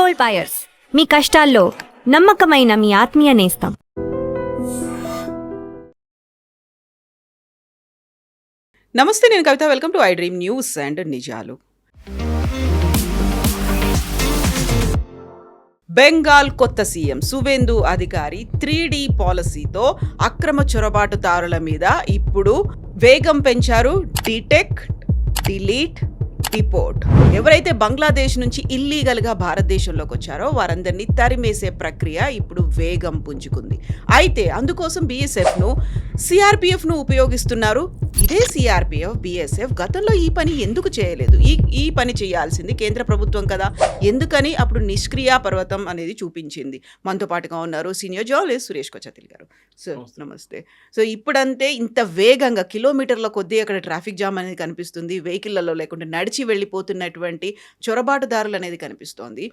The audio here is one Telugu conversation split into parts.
గోల్డ్ బయర్స్, మీ కష్టాల్లో నమ్మకమైన మీ ఆత్మీయ నేస్తం. నమస్తే, నేను Kavitha. Welcome to I Dream News and నిజాలు. బెంగాల్ కొత్త సీఎం సువేందు అధికారి 3D పాలసీతో అక్రమ చొరబాటుదారుల మీద ఇప్పుడు వేగం పెంచారు. Detect, delete, deport. ఎవరైతే బంగ్లాదేశ్ నుంచి ఇల్లీగల్గా భారతదేశంలోకి వచ్చారో వారందరినీ తరిమేసే ప్రక్రియ ఇప్పుడు వేగం పుంజుకుంది. అయితే అందుకోసం బీఎస్ఎఫ్ను, సిఆర్పిఎఫ్ను ఉపయోగిస్తున్నారు. ఇదే సిఆర్పిఎఫ్, బీఎస్ఎఫ్ గతంలో ఈ పని ఎందుకు చేయలేదు? ఈ పని చేయాల్సింది కేంద్ర ప్రభుత్వం కదా. ఎందుకని అప్పుడు నిష్క్రియ పర్వతం అనేది చూపించింది. మనతో పాటుగా ఉన్నారు సీనియర్ జర్నలిస్ట్ సురేష్ కొచ్చతిల్ గారు. సార్ నమస్తే. సో ఇప్పుడంతే ఇంత వేగంగా కిలోమీటర్ల కొద్దీ అక్కడ ట్రాఫిక్ జామ్ అనేది కనిపిస్తుంది. వెహికల్లలో లేకుంటే నడిచి వెళ్ళిపోతున్నటువంటి చొరబాటుదారులు అనేది కనిపిస్తోంది.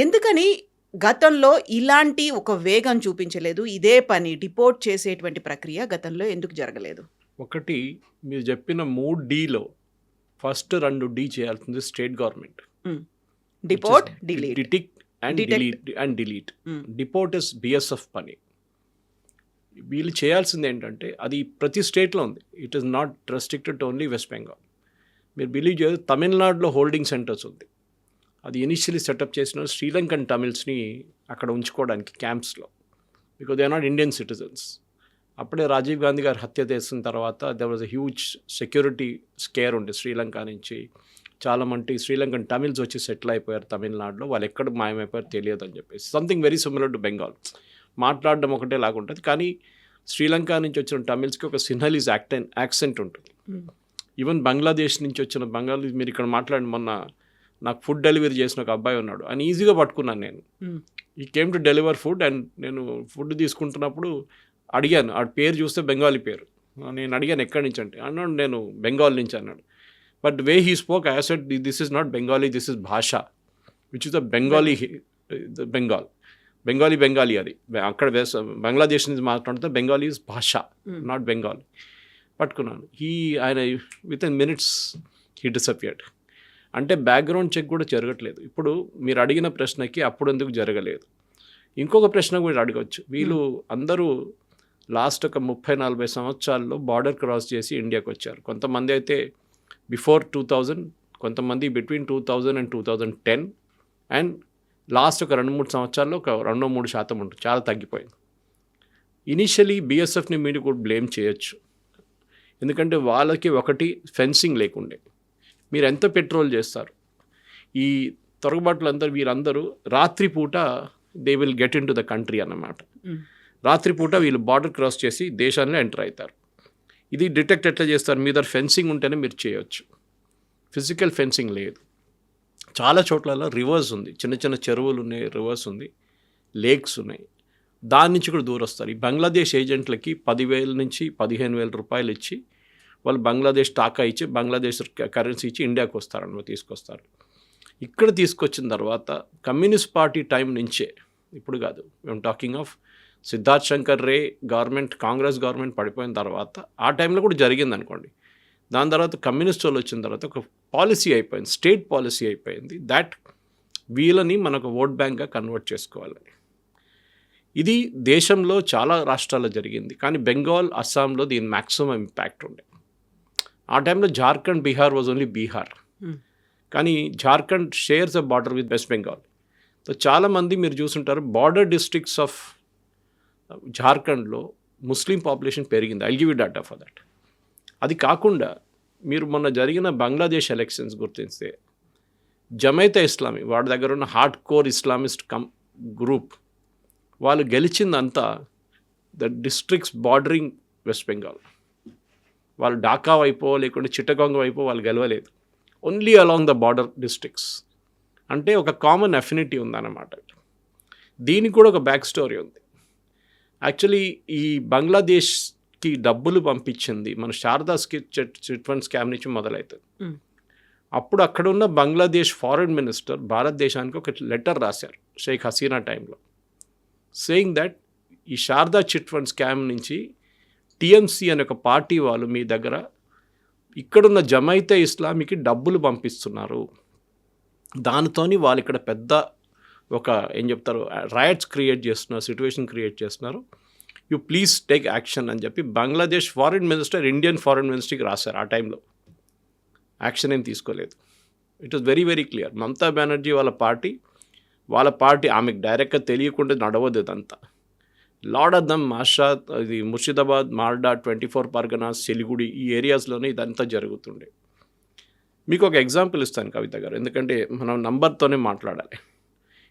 ఎందుకని గతంలో ఇలాంటి ఒక వేగం చూపించలేదు? ఇదే పని డిపోర్ట్ చేసేటువంటి ప్రక్రియ గతంలో ఎందుకు జరగలేదు? ఒకటి, మీరు చెప్పిన 3Dలో ఫస్ట్ 2D చేయాల్సింది state government. Deport, delete. Detect and delete. Deport is BSF పని. వీళ్ళు చేయాల్సింది ఏంటంటే అది ప్రతి స్టేట్లో ఉంది. It is not restricted only West Bengal. మీరు బిలీవ్ చేయదు, తమిళనాడులో హోల్డింగ్ సెంటర్స్ ఉంది. అది ఇనిషియలీ సెటప్ చేసిన శ్రీలంకన్ తమిళ్స్ని అక్కడ ఉంచుకోవడానికి క్యాంప్స్లో, because they are not Indian citizens. అప్పుడే రాజీవ్ గాంధీ గారు హత్య చేసిన తర్వాత there was a huge security scare ఉండే శ్రీలంక నుంచి. చాలామంది శ్రీలంకన్ తమిళ్స్ వచ్చి సెటిల్ అయిపోయారు తమిళనాడులో. వాళ్ళు ఎక్కడ మాయమైపోయారు తెలియదు అని చెప్పేసి. Something very similar to Bengal. మాట్లాడడం ఒకటే లాగుంటుంది, కానీ శ్రీలంక నుంచి వచ్చిన తమిళ్స్కి ఒక సిన్హలీస్ యాక్సెంట్ ఉంటుంది. ఈవెన్ బంగ్లాదేశ్ నుంచి వచ్చిన బెంగాలీ, మీరు ఇక్కడ మాట్లాడిన మొన్న నాకు ఫుడ్ డెలివరీ చేసిన ఒక అబ్బాయి ఉన్నాడు. అని ఈజీగా పట్టుకున్నాను నేను. ఈ came to deliver food and నేను ఫుడ్ తీసుకుంటున్నప్పుడు అడిగాను, ఆ పేరు చూస్తే బెంగాలీ పేరు. నేను అడిగాను ఎక్కడి నుంచి అంటే, అన్నాడు నేను బెంగాల్ నుంచి అన్నాడు. But way he spoke I said this is not Bengali, this is భాష, which is the Bengali. Bengali అది అక్కడ బంగ్లాదేశ్ నుంచి మాట్లాడితే బెంగాలీ ఇస్ భాష, నాట్ బెంగాలీ. పట్టుకున్నాను. ఆయన within minutes he disappeared. అంటే బ్యాక్గ్రౌండ్ చెక్ కూడా జరగట్లేదు. ఇప్పుడు మీరు అడిగిన ప్రశ్నకి అప్పుడు ఎందుకు జరగలేదు, ఇంకొక ప్రశ్న కూడా అడగవచ్చు. వీళ్ళు అందరూ లాస్ట్ ఒక 30-40 సంవత్సరాల్లో బార్డర్ క్రాస్ చేసి ఇండియాకి వచ్చారు. కొంతమంది అయితే బిఫోర్ 2000, కొంతమంది బిట్వీన్ 2000 and 2010, అండ్ లాస్ట్ ఒక 2-3 సంవత్సరాల్లో ఒక 2-3% ఉంటుంది. చాలా తగ్గిపోయింది. ఇనిషియలీ బీఎస్ఎఫ్ని మీరు కూడా బ్లేమ్ చేయొచ్చు. ఎందుకంటే వాళ్ళకి ఒకటి ఫెన్సింగ్ లేకుండే. మీరు ఎంత పెట్రోల్ చేస్తారు? ఈ తొరగబాటులందరూ వీరందరూ రాత్రిపూట they will get in to the country అన్నమాట. రాత్రిపూట వీళ్ళు బార్డర్ క్రాస్ చేసి దేశాల్లో ఎంటర్ అవుతారు. ఇది డిటెక్ట్ ఎట్లా చేస్తారు? మీ దగ్గర ఫెన్సింగ్ ఉంటేనే మీరు చేయొచ్చు. ఫిజికల్ ఫెన్సింగ్ లేదు. చాలా చోట్లలో రివర్స్ ఉంది, చిన్న చిన్న చెరువులు ఉన్నాయి, రివర్స్ ఉంది, లేక్స్ ఉన్నాయి. దాని నుంచి కూడా దూరం వస్తారు. ఈ బంగ్లాదేశ్ ఏజెంట్లకి 10,000 నుంచి 15,000 రూపాయలు ఇచ్చి వాళ్ళు బంగ్లాదేశ్ టాకా ఇచ్చి బంగ్లాదేశ్ కరెన్సీ ఇచ్చి ఇండియాకి వస్తారన్నమాట, తీసుకొస్తారు. ఇక్కడ తీసుకొచ్చిన తర్వాత కమ్యూనిస్ట్ పార్టీ టైం నుంచే, ఇప్పుడు కాదు, మేము talking of Siddharth Shankar ray government, Congress government పడిపోయిన తర్వాత ఆ టైంలో కూడా జరిగింది అనుకోండి. దాని తర్వాత కమ్యూనిస్ట్ వాళ్ళు వచ్చిన తర్వాత ఒక పాలసీ అయిపోయింది, స్టేట్ పాలసీ అయిపోయింది, దాట్ వీళ్ళని మనకు ఓట్ బ్యాంక్గా కన్వర్ట్ చేసుకోవాలని. ఇది దేశంలో చాలా రాష్ట్రాల్లో జరిగింది, కానీ బెంగాల్, అస్సాంలో దీని మ్యాక్సిమం ఇంపాక్ట్ ఉండే. ఆ టైంలో జార్ఖండ్, బీహార్ వాజ్ ఓన్లీ బీహార్, కానీ Jharkhand shares a border with West Bengal. So చాలామంది మీరు చూసుంటారు, బార్డర్ డిస్ట్రిక్ట్స్ ఆఫ్ జార్ఖండ్లో ముస్లిం పాపులేషన్ పెరిగింది. I'll give you data for that. అది కాకుండా మీరు మొన్న జరిగిన బంగ్లాదేశ్ ఎలక్షన్స్ గుర్తిస్తే జమైతే ఇస్లామీ, వాడి దగ్గర ఉన్న హార్డ్ కోర్ ఇస్లామిస్ట్ గ్రూప్, వాళ్ళు గెలిచిందంతా the districts bordering West Bengal. వాళ్ళు ఢాకా వైపో లేకుంటే చిట్టగాంగ్ వైపో వాళ్ళు గెలవలేదు, only along the border districts. అంటే ఒక కామన్ అఫినిటీ ఉందన్నమాట. దీనికి కూడా ఒక బ్యాక్ స్టోరీ ఉంది. యాక్చువల్లీ ఈ బంగ్లాదేశ్కి డబ్బులు పంపించింది మన శారదా చిట్ ఫండ్ స్కామ్ నుంచి మొదలవుతుంది. అప్పుడు అక్కడ ఉన్న బంగ్లాదేశ్ ఫారెన్ మినిస్టర్ భారతదేశానికి ఒక లెటర్ రాశారు షేక్ హసీనా టైంలో, సేయింగ్ దట్ ఈ శారదా చిట్ ఫండ్ స్కామ్ నుంచి టీఎంసీ అనే ఒక పార్టీ వాళ్ళు మీ దగ్గర ఇక్కడున్న జమైతే ఇస్లామీకి డబ్బులు పంపిస్తున్నారు, దానితోని వాళ్ళు ఇక్కడ పెద్ద ఒక ఏం చెప్తారు రైట్స్ క్రియేట్ చేస్తున్నారు, సిచ్యువేషన్ క్రియేట్ చేస్తున్నారు, యూ ప్లీజ్ టేక్ యాక్షన్ అని చెప్పి Bangladesh foreign minister Indian foreign మినిస్టర్కి రాశారు. ఆ టైంలో యాక్షన్ ఏం తీసుకోలేదు. It was very very clear. Mamata Banerjee వాళ్ళ పార్టీ ఆమెకు డైరెక్ట్గా తెలియకుండా నడవదు ఇదంతా. లాడ్ ఆఫ్ దమ్ మాషాద్, ఇది ముర్షిదాబాద్, మాల్డా, 24 పర్గనాస్, సిలిగుడి ఈ ఏరియాస్లోనే ఇదంతా జరుగుతుండే. మీకు ఒక ఎగ్జాంపుల్ ఇస్తాను కవిత గారు, ఎందుకంటే మనం నంబర్తోనే మాట్లాడాలి.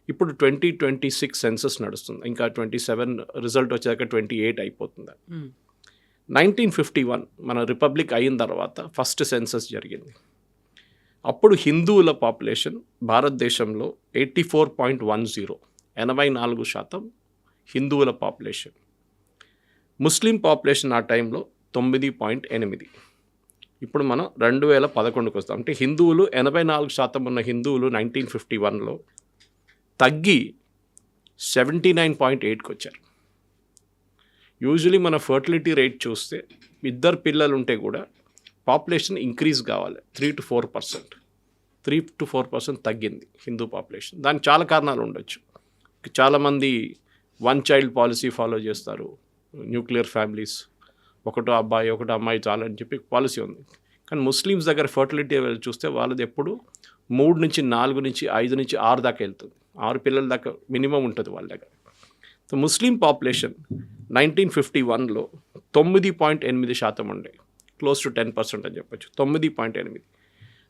ఇప్పుడు 2026 సెన్సస్ నడుస్తుంది, ఇంకా 27 రిజల్ట్ వచ్చాక 28 అయిపోతుంది. 1951 మన రిపబ్లిక్ అయిన తర్వాత ఫస్ట్ సెన్సస్ జరిగింది. అప్పుడు హిందువుల పాపులేషన్ భారతదేశంలో 84.10, 84% హిందువుల పాపులేషన్. ముస్లిం పాపులేషన్ ఆ టైంలో 9.8. ఇప్పుడు మనం 2011కి వస్తాం. అంటే హిందువులు 84% ఉన్న హిందువులు 1951లో తగ్గి 79.8కి వచ్చారు. యూజువలీ మన ఫర్టిలిటీ రేట్ చూస్తే 2 పిల్లలు ఉంటే కూడా పాపులేషన్ ఇంక్రీజ్ కావాలి. 3 to 4% తగ్గింది హిందూ పాపులేషన్. దానికి చాలా కారణాలు ఉండొచ్చు. చాలామంది 1 child పాలసీ ఫాలో చేస్తారు, న్యూక్లియర్ ఫ్యామిలీస్, ఒకటో అబ్బాయి ఒకటో అమ్మాయి చాలని చెప్పి పాలసీ ఉంది. కానీ ముస్లిమ్స్ దగ్గర ఫర్టిలిటీ చూస్తే వాళ్ళది ఎప్పుడు 3 నుంచి 4 నుంచి 5 నుంచి 6 దాకా వెళ్తుంది. 6 పిల్లల దాకా మినిమం ఉంటుంది వాళ్ళ దగ్గర. సో ముస్లిం పాపులేషన్ 1951లో 9.8% ఉండే, క్లోజ్ టు 10% అని చెప్పచ్చు, 9.8.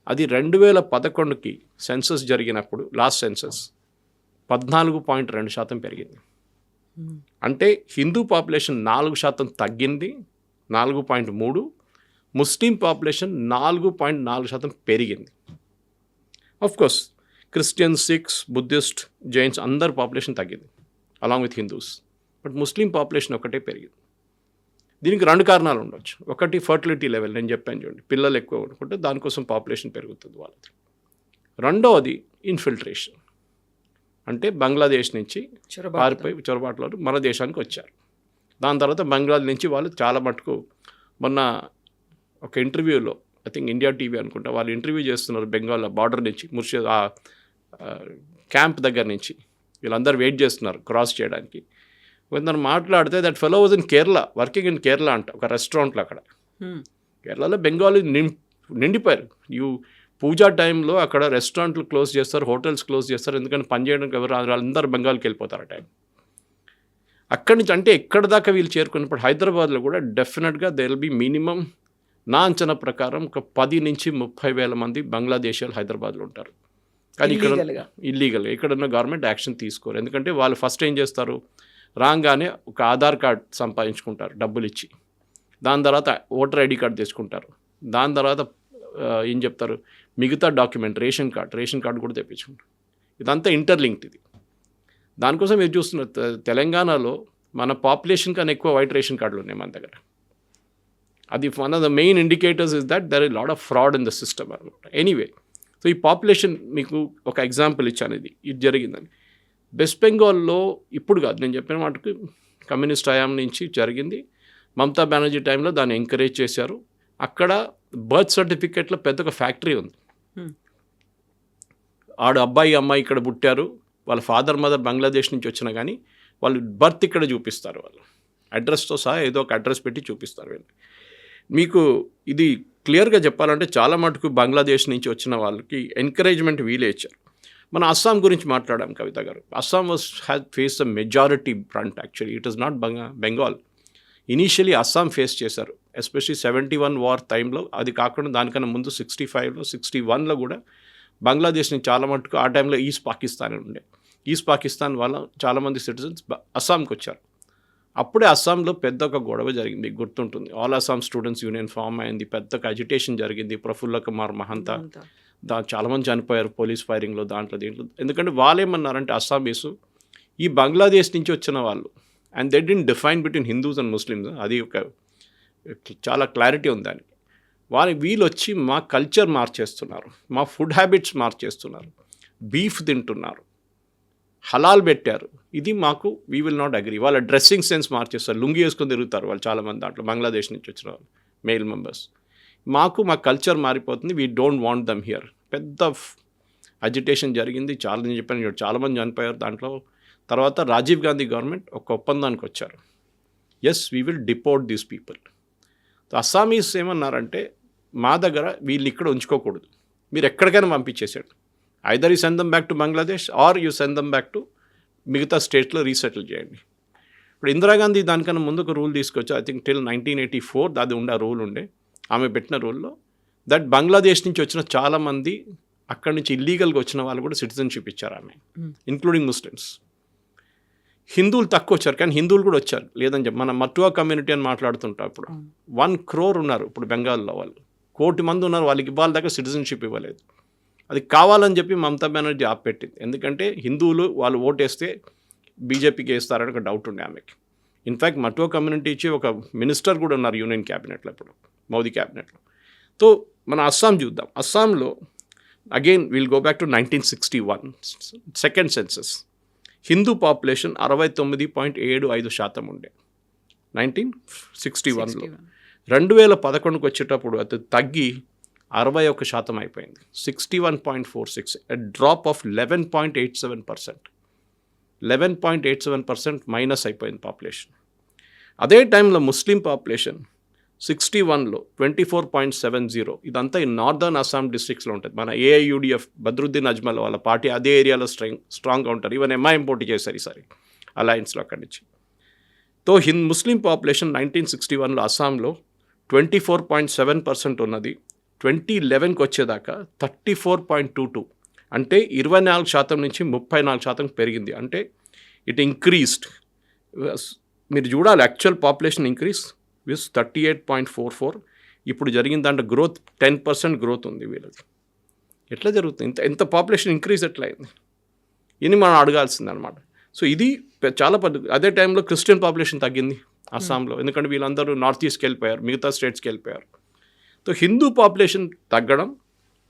అది 2011కి సెన్సస్ జరిగినప్పుడు లాస్ట్ సెన్సస్ 14.2% పెరిగింది. అంటే హిందూ పాపులేషన్ 4% తగ్గింది, 4.3. ముస్లిం పాపులేషన్ 4.4% పెరిగింది. Course Christians, Sikhs, Buddhist, Jains అందరు పాపులేషన్ తగ్గింది along with Hindus. But Muslim population ఒకటే పెరిగింది. దీనికి 2 కారణాలు ఉండొచ్చు. ఒకటి ఫర్టిలిటీ లెవెల్, నేను చెప్పాను చూడండి, పిల్లలు ఎక్కువ అనుకుంటే దానికోసం పాపులేషన్ పెరుగుతుంది వాళ్ళది. రెండవది ఇన్ఫిల్ట్రేషన్, అంటే బంగ్లాదేశ్ నుంచి పారిపోయి చొరబాటులో మన దేశానికి వచ్చారు. దాని తర్వాత బంగ్లాదేశ్ నుంచి వాళ్ళు చాలా మటుకు, మొన్న ఒక ఇంటర్వ్యూలో ఐ థింక్ ఇండియా టీవీ అనుకుంటా, వాళ్ళు ఇంటర్వ్యూ చేస్తున్నారు బెంగాల్ బార్డర్ నుంచి, ముర్షిద్ క్యాంప్ దగ్గర నుంచి. వీళ్ళందరూ వెయిట్ చేస్తున్నారు క్రాస్ చేయడానికి. కొందరు మాట్లాడితే that fellow was in Kerala, working in Kerala అంట, ఒక రెస్టారెంట్లో. అక్కడ కేరళలో బెంగాలీ నిండిపోయారు. పూజా టైంలో అక్కడ రెస్టారెంట్లు క్లోజ్ చేస్తారు, హోటల్స్ క్లోజ్ చేస్తారు, ఎందుకంటే పనిచేయడానికి ఎవరు వాళ్ళందరూ బెంగాల్కి వెళ్ళిపోతారు ఆ టైం. అక్కడి నుంచి అంటే ఎక్కడ దాకా వీళ్ళు చేరుకున్నప్పుడు హైదరాబాద్లో కూడా డెఫినెట్గా దే విల్ బి మినిమం, నా అంచనా ప్రకారం ఒక 10 నుంచి 30,000 మంది బంగ్లాదేశీయులు హైదరాబాద్లో ఉంటారు. కానీ ఇక్కడ ఇల్లీగల్గా ఇక్కడున్న గవర్నమెంట్ యాక్షన్ తీసుకోరు. ఎందుకంటే వాళ్ళు ఫస్ట్ ఏం చేస్తారు, రాగానే ఒక ఆధార్ కార్డ్ సంపాదించుకుంటారు డబ్బులు ఇచ్చి, దాని తర్వాత ఓటర్ ఐడి కార్డు తెచ్చుకుంటారు, దాని తర్వాత ఏం చెప్తారు మిగతా డాక్యుమెంట్ రేషన్ కార్డు కూడా తెప్పించుకుంటారు. ఇదంతా ఇంటర్లింక్డ్. ఇది దానికోసం మీరు చూస్తున్నారు తెలంగాణలో మన పాపులేషన్ కన్నా ఎక్కువ వైట్ రేషన్ కార్డులు ఉన్నాయి మన దగ్గర. అది one of the main indicators is that there is lot of fraud in the system అనమాట. ఎనీవే, సో ఈ పాపులేషన్ మీకు ఒక ఎగ్జాంపుల్ ఇచ్చాను, ఇది జరిగిందని. వెస్ట్ బెంగాల్లో ఇప్పుడు కాదు, నేను చెప్పిన మాటకు కమ్యూనిస్ట్ హయాం నుంచి జరిగింది. మమతా బెనర్జీ టైంలో దాన్ని ఎంకరేజ్ చేశారు. అక్కడ బర్త్ సర్టిఫికేట్లో పెద్ద ఒక ఫ్యాక్టరీ ఉంది. అబ్బాయి అమ్మాయి ఇక్కడ పుట్టారు, వాళ్ళ ఫాదర్ మదర్ బంగ్లాదేశ్ నుంచి వచ్చినా కానీ వాళ్ళు బర్త్ ఇక్కడ చూపిస్తారు, వాళ్ళు అడ్రస్తో సహా ఏదో ఒక అడ్రస్ పెట్టి చూపిస్తారు వీళ్ళు. మీకు ఇది క్లియర్గా చెప్పాలంటే చాలా మటుకు బంగ్లాదేశ్ నుంచి వచ్చిన వాళ్ళకి ఎంకరేజ్మెంట్ వీలే ఇచ్చారు. మన అస్సాం గురించి మాట్లాడాం కవిత గారు. Assam has face the majority front. Actually it is not Bengal. Initially Assam face చేశారు, ఎస్పెషలీ 71 వార్ టైంలో. అది కాకుండా దానికన్నా ముందు 65లో 61లో కూడా బంగ్లాదేశ్ నుంచి చాలా మటుకు ఆ టైంలో ఈస్ట్ పాకిస్తాన్ ఉండే. ఈస్ట్ పాకిస్తాన్ వల్ల చాలామంది సిటిజన్స్ అస్సాంకి వచ్చారు. అప్పుడే అస్సాంలో పెద్ద ఒక గొడవ జరిగింది, మీకు గుర్తుంటుంది. All Assam students union form అయింది, పెద్ద అజిటేషన్ జరిగింది. ప్రఫుల్ల కుమార్ మహంతా చాలామంది చనిపోయారు పోలీస్ ఫైరింగ్లో, దీంట్లో. ఎందుకంటే వాళ్ళు ఏమన్నారంటే అస్సామీసు ఈ బంగ్లాదేశ్ నుంచి వచ్చిన వాళ్ళు, and they didn't define between Hindus and Muslims, అది ఒక చాలా క్లారిటీ ఉంది దానికి. వీళ్ళు వచ్చి మా కల్చర్ మార్చేస్తున్నారు, మా ఫుడ్ హ్యాబిట్స్ మార్చేస్తున్నారు, బీఫ్ తింటున్నారు, హలాల్ పెట్టారు, ఇది మాకు వీ విల్ నాట్ అగ్రీ. వాళ్ళ డ్రెస్సింగ్ సెన్స్ మార్చేస్తారు, లుంగి వేసుకొని తిరుగుతారు వాళ్ళు చాలామంది దాంట్లో బంగ్లాదేశ్ నుంచి వచ్చిన వాళ్ళు మేల్ మెంబర్స్. మా కల్చర్ మారిపోతుంది, we don't want them here. పెద్ద అజిటేషన్ జరిగింది, చాలా నేను చెప్పాను చాలామంది చనిపోయారు దాంట్లో. తర్వాత రాజీవ్ గాంధీ గవర్నమెంట్ ఒక ఒప్పందానికి వచ్చారు, yes we will deport these people. Assamese ఏమన్నారంటే మా దగ్గర వీళ్ళు ఇక్కడ ఉంచుకోకూడదు, మీరు ఎక్కడికైనా పంపించేసాడు, either you send them back to Bangladesh or you send them back to మిగతా స్టేట్లో రీసెటిల్ చేయండి. ఇప్పుడు ఇందిరాగాంధీ దానికన్నా ముందు ఒక రూల్ తీసుకొచ్చి, ఐ థింక్ టిల్ 1984 అది ఉండే రూల్ ఉండే, ఆమె పెట్టిన రూల్లో దట్ బంగ్లాదేశ్ నుంచి వచ్చిన చాలామంది అక్కడి నుంచి ఇల్లీగల్గా వచ్చిన వాళ్ళు కూడా సిటిజన్షిప్ ఇచ్చారు ఆమె, ఇంక్లూడింగ్ ముస్లిమ్స్. హిందువులు తక్కువ వచ్చారు, కానీ హిందువులు కూడా వచ్చారు లేదని చెప్పి. మన మటువా కమ్యూనిటీ అని మాట్లాడుతుంటాం. ఇప్పుడు 1 crore ఉన్నారు ఇప్పుడు బెంగాల్లో, వాళ్ళు 1 కోటి మంది ఉన్నారు, వాళ్ళకి ఇవ్వాలి దాకా సిటిజన్షిప్ ఇవ్వలేదు. అది కావాలని చెప్పి మమతా బెనర్జీ ఆపెట్టింది, ఎందుకంటే హిందువులు వాళ్ళు ఓటేస్తే బీజేపీకి వేస్తారని ఒక డౌట్ ఉండే ఆమెకి. ఇన్ఫ్యాక్ట్ మటువా కమ్యూనిటీ ఇచ్చి ఒక మినిస్టర్ కూడా ఉన్నారు యూనియన్ క్యాబినెట్లో ఇప్పుడు, మోదీ క్యాబినెట్లో. సో మన అస్సాం చూద్దాం. అస్సాంలో again will go back to 1961 second census. Hindu population 69.75% ఉండే 1961లో. 2011కు వచ్చేటప్పుడు అది తగ్గి 61% అయిపోయింది, 61.46, డ్రాప్ ఆఫ్ 11.87%. 11.87% మైనస్ అయిపోయింది పాపులేషన్. అదే టైంలో ముస్లిం పాపులేషన్ 61లో 24.70. ఇదంతా ఈ నార్దర్న్ అస్సాం డిస్ట్రిక్ట్స్లో ఉంటుంది. మన ఏఐయుడిఎఫ్ బద్రుద్దీన్ అజ్మల్ వాళ్ళ పార్టీ అదే ఏరియాలో స్ట్రాంగ్గా ఉంటారు. ఈవెన్ ఎంఐఎం పోటీ చేశారు ఈసారి అలయన్స్లో అక్కడి నుంచి. తో ముస్లిం పాపులేషన్ 1961లో అస్సాంలో 24.7% ఉన్నది. 2011కి వచ్చేదాకా 34.22, అంటే 24% నుంచి 34% పెరిగింది. అంటే ఇట్ ఇంక్రీస్డ్. మీరు చూడాలి యాక్చువల్ పాపులేషన్ ఇంక్రీస్ విత్ 38.44. ఇప్పుడు జరిగిన దాంట్లో గ్రోత్ 10% గ్రోత్ ఉంది వీళ్ళది. ఎట్లా జరుగుతుంది? ఎంత పాపులేషన్ ఇంక్రీజ్ ఎట్లా అయింది? ఇది మనం అడగాల్సింది అనమాట. సో ఇది చాలా అదే టైంలో క్రిస్టియన్ పాపులేషన్ తగ్గింది అస్సాంలో, ఎందుకంటే వీళ్ళందరూ నార్త్ ఈస్ట్కి వెళ్ళిపోయారు, మిగతా స్టేట్స్కి వెళ్ళిపోయారు. సో హిందూ పాపులేషన్ తగ్గడం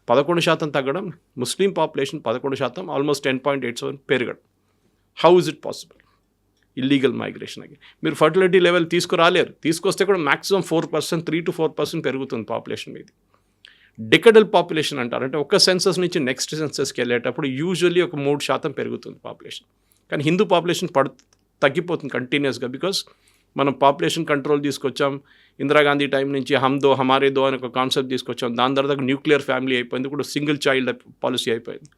11% తగ్గడం, ముస్లిం పాపులేషన్ 11%, ఆల్మోస్ట్ 10.87 పెరగడం. How is it possible? Illegal migration. మీరు ఫర్టిలిటీ లెవెల్ తీసుకురాలేరు, తీసుకొస్తే కూడా మ్యాక్సిమం 4%, 3 to 4% పెరుగుతుంది పాపులేషన్ మీది. డికెడల్ పాపులేషన్ అంటారు, అంటే ఒక సెన్సస్ నుంచి నెక్స్ట్ సెన్సస్కి వెళ్ళేటప్పుడు యూజువల్లీ ఒక 3% పెరుగుతుంది పాపులేషన్. కానీ హిందూ పాపులేషన్ తగ్గిపోతుంది కంటిన్యూస్గా, బికాస్ మనం పాపులేషన్ కంట్రోల్ తీసుకొచ్చాం. ఇందిరాగాంధీ టైం నుంచి హమ్దో హమారే దో అని ఒక కాన్సెప్ట్ తీసుకొచ్చాం. దాని తర్వాత న్యూక్లియర్ ఫ్యామిలీ అయిపోయింది, ఇప్పుడు సింగిల్ చైల్డ్ పాలసీ అయిపోయింది.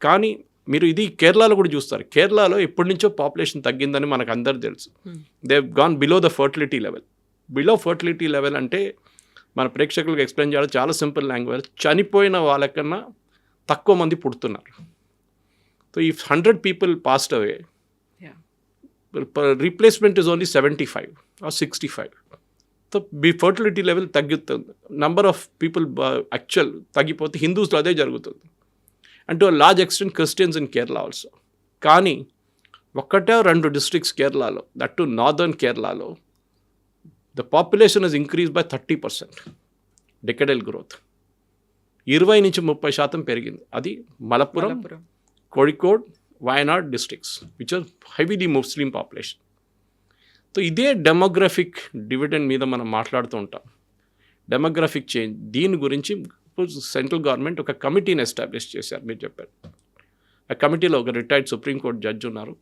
కానీ మీరు ఇది కేరళలో కూడా చూస్తారు. కేరళలో ఎప్పటి నుంచో పాపులేషన్ తగ్గిందని మనకు అందరూ తెలుసు. They gone below the fertility level. Below fertility level అంటే మన ప్రేక్షకులకు ఎక్స్ప్లెయిన్ చేయాలి చాలా సింపుల్ లాంగ్వేజ్. చనిపోయిన వాళ్ళకన్నా తక్కువ మంది పుడుతున్నారు. సో ఈ 100 people passed away, replacement is only 75 or 65. So fertility level తగ్గుతుంది, నంబర్ ఆఫ్ పీపుల్ యాక్చువల్ తగ్గిపోతే హిందూస్లో అదే జరుగుతుంది. And to large extent Christians in Kerala also. కానీ 1-2 డిస్ట్రిక్ట్స్ కేరళలో, దట్ టు నార్దర్న్ కేరళలో, the population is increase by 30%. Decadal growth 20 నుంచి 30% పెరిగింది. అది Malappuram, Kozhikode, Wayanad districts which are heavily Muslim population. So ఇదే డెమోగ్రఫిక్ డివిడెండ్ మీద మనం మాట్లాడుతూ ఉంటాం, డెమోగ్రఫిక్ చేంజ్. దీని గురించి సెంట్రల్ గవర్నమెంట్ ఒక కమిటీని ఎస్టాబ్లిష్ చేశారు. మీరు చెప్పారు, ఆ కమిటీలో ఒక రిటైర్డ్ సుప్రీంకోర్టు జడ్జి ఉన్నారు,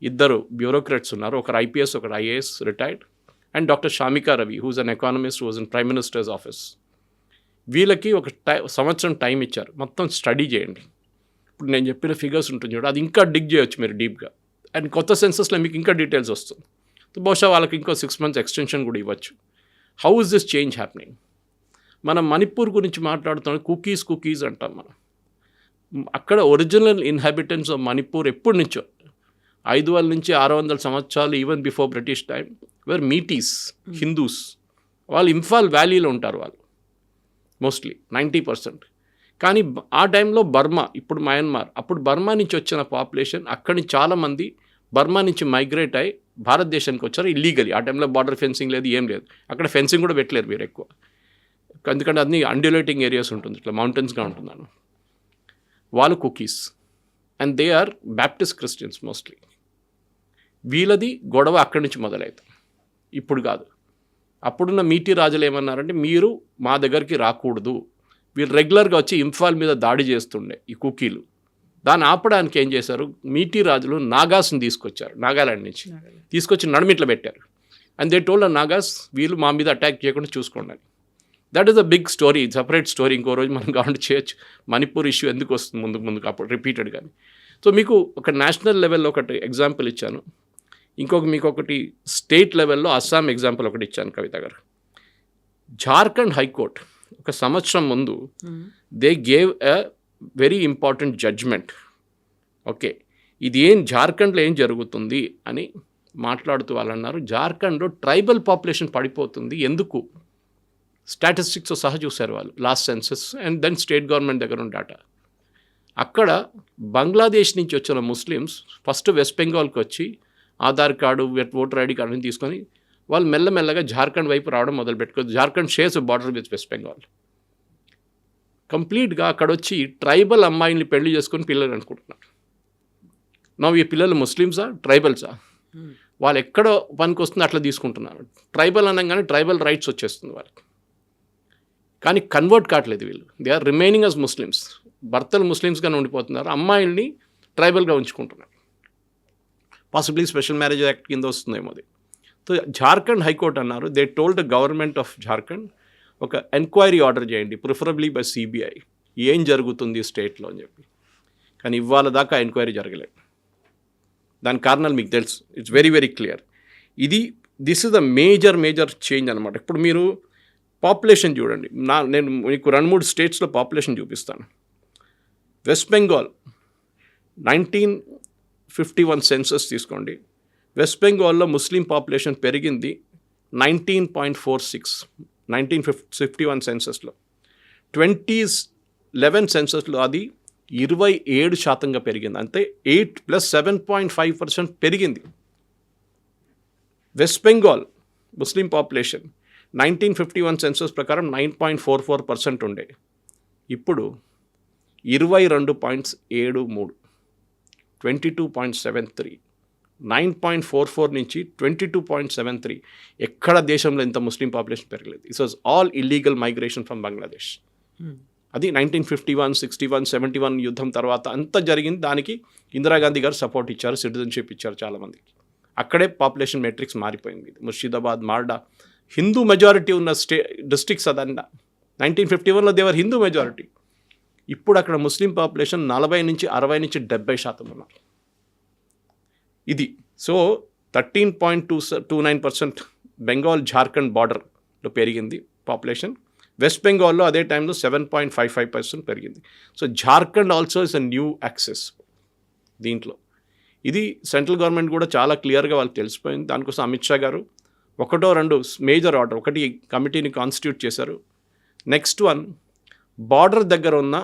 2 బ్యూరోక్రాట్స్ ఉన్నారు, ఒకరు ఐపీఎస్, ఒకరు IAS retired, and doctor Shamika Ravi who's an economist, who's in prime minister's office. వీళ్ళకి ఒక సంవత్సరం టైం ఇచ్చారు, మొత్తం స్టడీ చేయండి. ఇప్పుడు నేను చెప్పిన ఫిగర్స్ ఉంటుంది చూడ, అది ఇంకా డిగ్ చేయొచ్చు మీరు డీప్గా, అండ్ కొత్త సెన్సస్లో మీకు ఇంకా డీటెయిల్స్ వస్తుంది. బహుశా వాళ్ళకి ఇంకో 6 months ఎక్స్టెన్షన్ కూడా ఇవ్వచ్చు. How is this change happening? మనం మణిపూర్ గురించి మాట్లాడుతున్నాం, కుకీస్ అంటాం మనం. అక్కడ ఒరిజినల్ ఇన్హాబిటెంట్స్ ఆఫ్ మణిపూర్ ఎప్పటి నుంచో 500 నుంచి 600 సంవత్సరాలు, even before British time, were Meiteis Hindus. వాళ్ళు ఇంఫాల్ వ్యాలీలో ఉంటారు వాళ్ళు మోస్ట్లీ 90%. కానీ ఆ టైంలో బర్మా, ఇప్పుడు మయన్మార్, అప్పుడు బర్మా నుంచి వచ్చిన పాపులేషన్ అక్కడి నుంచి చాలామంది బర్మా నుంచి మైగ్రేట్ అయ్యి భారతదేశానికి వచ్చారు ఇల్లీగలీ. ఆ టైంలో బార్డర్ ఫెన్సింగ్ లేదు, ఏం లేదు. అక్కడ ఫెన్సింగ్ కూడా పెట్టలేరు మీరు ఎక్కువ, ఎందుకంటే అన్ని అండ్యులేటింగ్ ఏరియాస్ ఉంటుంది, ఇట్లా మౌంటైన్స్గా ఉంటున్నాను. వాళ్ళు Kukis and they are Baptist Christians mostly. వీళ్ళది గొడవ అక్కడి నుంచి మొదలవుతుంది, ఇప్పుడు కాదు. అప్పుడున్న మీటి రాజులు ఏమన్నారంటే, మీరు మా దగ్గరికి రాకూడదు, వీళ్ళు రెగ్యులర్గా వచ్చి ఇంఫాల్ మీద దాడి చేస్తుండే ఈ కుకీలు. దాన్ని ఆపడానికి ఏం చేశారు, మీటీ రాజులు నాగాస్ని తీసుకొచ్చారు, నాగాలాండ్ నుంచి తీసుకొచ్చి నడుమిట్లో పెట్టారు. అండ్ దే టోల్డ్ నాగాస్ వీళ్ళు మా మీద అటాక్ చేయకుండా చూసుకోండి అని. That is a big story, separate story. ఇంకో రోజు మనం కావాలంటే చేయొచ్చు. మణిపూర్ ఇష్యూ ఎందుకు వస్తుంది ముందుకు అప్పుడు రిపీటెడ్ కానీ. సో మీకు ఒక నేషనల్ లెవెల్లో ఒకటి ఎగ్జాంపుల్ ఇచ్చాను, మీకు ఒకటి స్టేట్ లెవెల్లో అస్సాం ఎగ్జాంపుల్ ఒకటి ఇచ్చాను కవిత గారు. జార్ఖండ్ హైకోర్ట్ ఒక సంవత్సరం ముందు they gave a very important judgement. Okay, ఇది జార్ఖండ్లో ఏం జరుగుతుంది అని మాట్లాడుతూ వాళ్ళు అన్నారు, జార్ఖండ్లో ట్రైబల్ పాపులేషన్ పడిపోతుంది, ఎందుకు స్టాటిస్టిక్స్ సహా చూశారు వాళ్ళు last census and then state government దగ్గర ఉన్న డేటా. అక్కడ బంగ్లాదేశ్ నుంచి వచ్చిన ముస్లిమ్స్ ఫస్ట్ వెస్ట్ బెంగాల్కి వచ్చి ఆధార్ కార్డు ఓటర్ ఐడి కార్డుని తీసుకొని వాళ్ళు మెల్లమెల్లగా జార్ఖండ్ వైపు రావడం మొదలుపెట్టుకోవచ్చు. Jharkhand shares border with West Bengal. కంప్లీట్గా అక్కడ వచ్చి ట్రైబల్ అమ్మాయిల్ని పెళ్లి చేసుకొని పిల్లలు అనుకుంటున్నారు. ఈ పిల్లలు ముస్లిమ్సా ట్రైబల్సా, వాళ్ళు ఎక్కడ పనికి వస్తుందో అట్లా తీసుకుంటున్నారు. ట్రైబల్ అనగానే ట్రైబల్ రైట్స్ వచ్చేస్తుంది వాళ్ళకి. కానీ కన్వర్ట్ కావట్లేదు వీళ్ళు, they are remaining as Muslims. భర్తలు ముస్లిమ్స్గానే ఉండిపోతున్నారు, అమ్మాయిల్ని ట్రైబల్గా ఉంచుకుంటున్నారు. పాసిబ్లీ స్పెషల్ మ్యారేజ్ యాక్ట్ కింద వస్తుందేమో అది. సో జార్ఖండ్ హైకోర్టు అన్నారు, they told the government of Jharkhand ఒక ఎంక్వైరీ ఆర్డర్ చేయండి, ప్రిఫరబ్లీ బై సిబిఐ, ఏం జరుగుతుంది స్టేట్లో అని చెప్పి. కానీ ఇవాళ దాకా ఎంక్వైరీ జరగలేదు. దాని కారణాలు మీకు తెలుసు, it's very very clear. This is the major change అనమాట. ఇప్పుడు మీరు పాపులేషన్ చూడండి, నేను మీకు 2-3 స్టేట్స్లో పాపులేషన్ చూపిస్తాను. వెస్ట్ బెంగాల్ 1951 సెన్సస్ తీసుకోండి. వెస్ట్ బెంగాల్లో ముస్లిం పాపులేషన్ పెరిగింది 19.46 1951 సెన్సస్లో. 2011 సెన్సస్లో అది 27% పెరిగింది, అంటే 8 + 7.5% పెరిగింది. వెస్ట్ బెంగాల్ ముస్లిం పాపులేషన్ 1951 సెన్సస్ ప్రకారం 9.44% ఉండే, ఇప్పుడు 22.73, 22.73, 9.44 నుంచి 22.73. ఎక్కడ దేశంలో ఇంత ముస్లిం పాపులేషన్ పెరగలేదు. It was all illegal migration from Bangladesh. అది 1951, 61, 71 యుద్ధం తర్వాత అంతా జరిగింది. దానికి ఇందిరాగాంధీ గారు సపోర్ట్ ఇచ్చారు, సిటిజన్షిప్ ఇచ్చారు చాలామందికి. అక్కడే పాపులేషన్ మెట్రిక్స్ మారిపోయింది. ముర్షిదాబాద్, మాల్డా హిందూ మెజారిటీ ఉన్న డిస్ట్రిక్ట్స్ అదన్నా. 1951లో దేవర్ హిందూ మెజారిటీ. ఇప్పుడు అక్కడ ముస్లిం పాపులేషన్ 40 నుంచి 60 నుంచి 70% ఉన్నారు. ఇది సో 13.29% బెంగాల్ జార్ఖండ్ బార్డర్లో పెరిగింది పాపులేషన్. వెస్ట్ బెంగాల్లో అదే టైంలో 7.55% పెరిగింది. So Jharkhand also is a new axes దీంట్లో. ఇది సెంట్రల్ గవర్నమెంట్ కూడా చాలా క్లియర్గా వాళ్ళకి తెలిసిపోయింది. దానికోసం అమిత్ షా గారు 1-2 మేజర్ ఆర్డర్, ఒకటి కమిటీని కాన్స్టిట్యూట్ చేశారు. నెక్స్ట్ వన్, బార్డర్ దగ్గర ఉన్న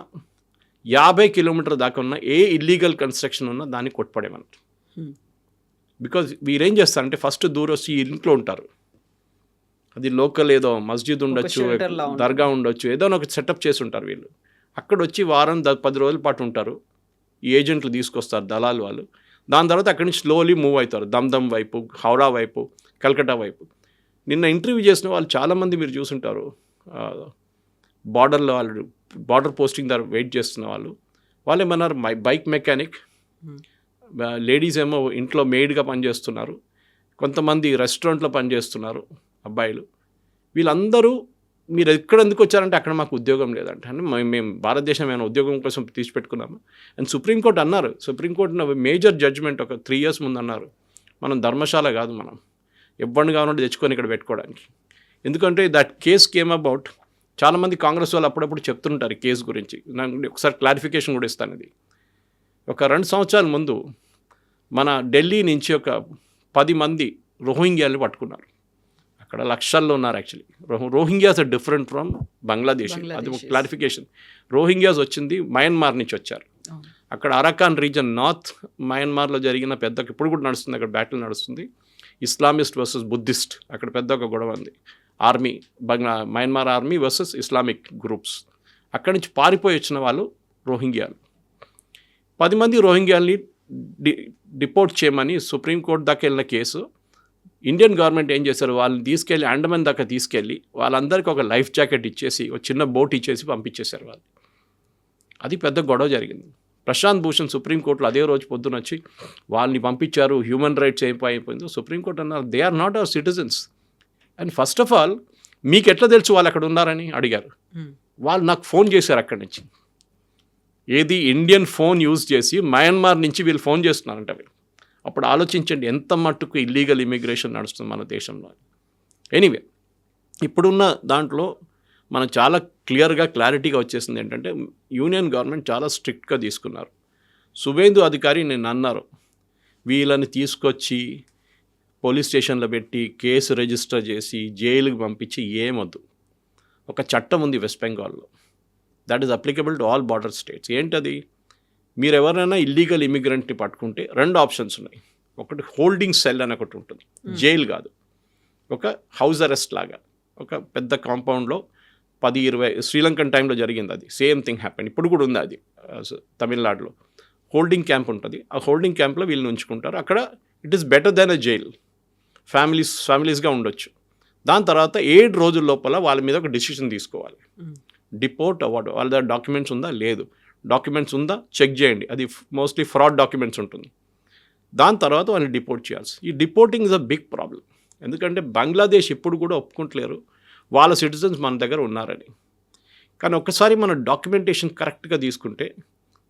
50 కిలోమీటర్ దాకా ఉన్న ఏ ఇల్లీగల్ కన్స్ట్రక్షన్ ఉన్నా దాన్ని కొట్టుపడేమన్నారు. బికాజ్ వీరేం చేస్తారంటే ఫస్ట్ దూరం వచ్చి ఇంట్లో ఉంటారు, అది లోకల్ ఏదో మస్జిద్ ఉండొచ్చు, దర్గా ఉండొచ్చు, ఏదో ఒక సెటప్ చేసి ఉంటారు వీళ్ళు. అక్కడ వచ్చి వారం 10 రోజుల పాటు ఉంటారు. ఈ ఏజెంట్లు తీసుకొస్తారు, దళాలు వాళ్ళు. దాని తర్వాత అక్కడి నుంచి స్లోలీ మూవ్ అవుతారు దమ్దమ్ వైపు, హౌరా వైపు, కల్కటా వైపు. నిన్న ఇంటర్వ్యూ చేసిన వాళ్ళు చాలామంది మీరు చూసుంటారు, బార్డర్లో వాళ్ళు బార్డర్ పోస్టింగ్ దగ్గర వెయిట్ చేస్తున్న వాళ్ళు ఏమన్నారు, బైక్ మెకానిక్, లేడీస్ ఏమో ఇంట్లో మెయిడ్గా పనిచేస్తున్నారు, కొంతమంది రెస్టారెంట్లో పనిచేస్తున్నారు అబ్బాయిలు. వీళ్ళందరూ మీరు ఎక్కడెందుకు వచ్చారంటే అక్కడ మాకు ఉద్యోగం లేదంటే, అంటే మేము భారతదేశం ఏమైనా ఉద్యోగం కోసం తీసిపెట్టుకున్నాము. అండ్ సుప్రీంకోర్టు అన్నారు, సుప్రీంకోర్టు మేజర్ జడ్జ్మెంట్ ఒక 3 years ముందు అన్నారు, మనం ధర్మశాల కాదు, మనం ఎవరిని కావాలంటే తెచ్చుకొని ఇక్కడ పెట్టుకోవడానికి. ఎందుకంటే దట్ కేస్ కేమ్ అబౌట్. చాలామంది కాంగ్రెస్ వాళ్ళు అప్పుడప్పుడు చెప్తుంటారు ఈ కేసు గురించి. నాకు ఒకసారి క్లారిఫికేషన్ కూడా ఇస్తాను. ఇది ఒక 2 సంవత్సరాల ముందు మన ఢిల్లీ నుంచి ఒక 10 మంది రోహింగ్యాలు పట్టుకున్నారు. అక్కడ లక్షల్లో ఉన్నారు actually. Rohingyas are different from Bangladesh. అది ఒక క్లారిఫికేషన్. రోహింగ్యాస్ వచ్చింది మయన్మార్ నుంచి వచ్చారు. అక్కడ అరకాన్ రీజన్ నార్త్ మయన్మార్లో జరిగిన పెద్ద, ఇప్పుడు కూడా నడుస్తుంది అక్కడ బ్యాటిల్ నడుస్తుంది, ఇస్లామిస్ట్ వర్సెస్ బుద్ధిస్ట్. అక్కడ పెద్ద ఒక గొడవ ఉంది. Army, Myanmar army versus Islamic groups. అక్కడి నుంచి పారిపోయి వచ్చిన వాళ్ళు రోహింగ్యాలు. 10 మంది రోహింగ్యాల్ని డిపోర్ట్ చేయమని సుప్రీంకోర్టు దాకా వెళ్ళిన కేసు ఇండియన్ గవర్నమెంట్ ఏం చేశారు, వాళ్ళని తీసుకెళ్ళి అండమాన్ దాకా తీసుకెళ్ళి వాళ్ళందరికీ ఒక లైఫ్ జాకెట్ ఇచ్చేసి ఒక చిన్న బోట్ ఇచ్చేసి పంపించేశారు వాళ్ళు. అది పెద్ద గొడవ జరిగింది. ప్రశాంత్ భూషణ్ సుప్రీంకోర్టులో అదే రోజు పొద్దున వచ్చి వాళ్ళని పంపించారు, హ్యూమన్ రైట్స్ అయిపోయిందో సుప్రీంకోర్టు అన్నారు they are not our citizens. And first of all మీకు ఎట్లా తెలుసు వాళ్ళు అక్కడ ఉన్నారని అడిగారు. వాళ్ళు నాకు ఫోన్ చేశారు అక్కడి నుంచి, ఏది ఇండియన్ ఫోన్ యూజ్ చేసి మయన్మార్ నుంచి వీళ్ళు ఫోన్ చేస్తున్నారంట వీళ్ళు. అప్పుడు ఆలోచించండి ఎంత మట్టుకు ఇల్లీగల్ ఇమిగ్రేషన్ నడుస్తుంది మన దేశంలో. ఎనీవే, ఇప్పుడున్న దాంట్లో మనం చాలా క్లారిటీగా వచ్చేసింది ఏంటంటే యూనియన్ గవర్నమెంట్ చాలా స్ట్రిక్ట్గా తీసుకున్నారు. సువేందు అధికారి నేను అన్నారు వీళ్ళని తీసుకొచ్చి పోలీస్ స్టేషన్లో పెట్టి కేసు రిజిస్టర్ చేసి జైలుకి పంపించి ఏమొద్దు. ఒక చట్టం ఉంది వెస్ట్ బెంగాల్లో, that is applicable to all border states. ఏంటది, మీరు ఎవరైనా ఇల్లీగల్ ఇమిగ్రెంట్ని పట్టుకుంటే 2 ఆప్షన్స్ ఉన్నాయి. ఒకటి హోల్డింగ్ సెల్ అని ఒకటి ఉంటుంది, జైలు కాదు, ఒక హౌస్ అరెస్ట్ లాగా ఒక పెద్ద కాంపౌండ్లో 10-20 శ్రీలంకన్ టైంలో జరిగింది అది, సేమ్ థింగ్ హ్యాపెన్. ఇప్పుడు కూడా ఉంది అది తమిళనాడులో. హోల్డింగ్ క్యాంప్ ఉంటుంది, ఆ హోల్డింగ్ క్యాంప్లో వీళ్ళని ఉంచుకుంటారు. అక్కడ it is better than a jail, ఫ్యామిలీస్గా ఉండొచ్చు. దాని తర్వాత 7 రోజుల లోపల వాళ్ళ మీద ఒక డెసిషన్ తీసుకోవాలి, డిపోర్ట్ అవ్వడం. వాళ్ళ దగ్గర డాక్యుమెంట్స్ ఉందా, లేదు, డాక్యుమెంట్స్ ఉందా చెక్ చేయండి, అది మోస్ట్లీ ఫ్రాడ్ డాక్యుమెంట్స్ ఉంటుంది. దాని తర్వాత వాళ్ళని డిపోర్ట్ చేయాల్సి. ఈ డిపోర్టింగ్ ఇస్ అ బిగ్ ప్రాబ్లం, ఎందుకంటే బంగ్లాదేశ్ ఇప్పుడు కూడా ఒప్పుకుంటలేరు వాళ్ళ సిటిజన్స్ మన దగ్గర ఉన్నారని. కానీ ఒక్కసారి మన డాక్యుమెంటేషన్ కరెక్ట్గా తీసుకుంటే